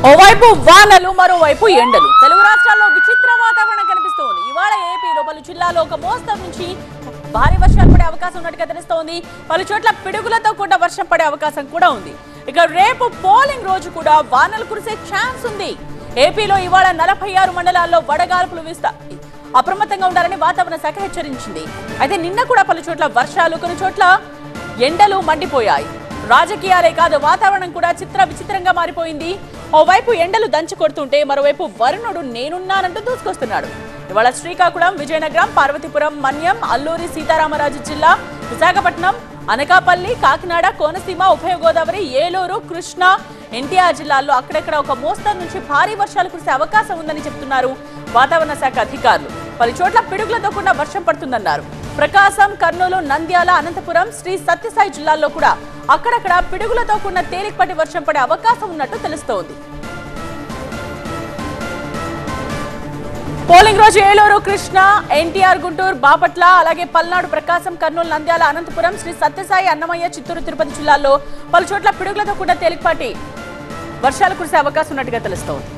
ఓవైపు వానలు మరోవైపు ఎండలు తెలుగు రాష్ట్రాల్లో విచిత్ర వాతావరణం కనిపిస్తోంది. ఇవాళ ఏపీలో పలు జిల్లాల్లో ఒక మోస్తరు నుంచి భారీ వర్షాలు పడే అవకాశం ఉన్నట్టుగా తెలుస్తోంది. పలు చోట్ల పిడుగులతో కూడా వర్షం పడే అవకాశం కూడా ఉంది. ఇక రేపు పోలింగ్ రోజు కూడా వానలు కురిసే ఛాన్స్ ఉంది. ఏపీలో ఇవాళ 46 మండలాల్లో వడగాల్పులు వీస్తాయి. అప్రమత్తంగా ఉండాలని వాతావరణ శాఖ హెచ్చరించింది. అయితే నిన్న కూడా పలు చోట్ల వర్షాలు, కొన్ని చోట్ల ఎండలు మండిపోయాయి. రాజకీయాలే కాదు, వాతావరణం కూడా విచిత్రంగా మారిపోయింది. ఓవైపు ఎండలు దంచి కొడుతుంటే మరోవైపు వరుణుడు నేనున్నానంటూ దూసుకొస్తున్నాడు. ఇవాళ శ్రీకాకుళం, విజయనగరం, పార్వతీపురం, మన్యం, అల్లూరి సీతారామరాజు జిల్లా, విశాఖపట్నం, అనకాపల్లి, కాకినాడ, కోనసీమ, ఉభయ గోదావరి, ఏలూరు, కృష్ణా, ఎన్టీఆర్ జిల్లాల్లో అక్కడక్కడ ఒక మోస్తరు నుంచి భారీ వర్షాలు కురిసే అవకాశం ఉందని చెప్తున్నారు వాతావరణ శాఖ అధికారులు. పలు చోట్ల పిడుగులతో కూడా వర్షం పడుతుందన్నారు. ప్రకాశం, కర్నూలు, నంద్యాల, అనంతపురం, శ్రీ సత్యసాయి జిల్లాల్లో కూడా అక్కడక్కడ పిడుగులతో కూడిన తేలికపాటి వర్షం పడే అవకాశం ఉన్నట్టు తెలుస్తోంది. పోలింగ్ రోజు ఏలూరు, కృష్ణా, ఎన్టీఆర్, గుంటూరు, బాపట్ల, అలాగే పల్నాడు, ప్రకాశం, కర్నూలు, నంద్యాల, అనంతపురం, శ్రీ సత్యసాయి, అన్నమయ్య, చిత్తూరు, తిరుపతి జిల్లాల్లో పలు చోట్ల పిడుగులతో కూడిన తేలికపాటి వర్షాలు కురిసే అవకాశం ఉన్నట్టుగా తెలుస్తోంది.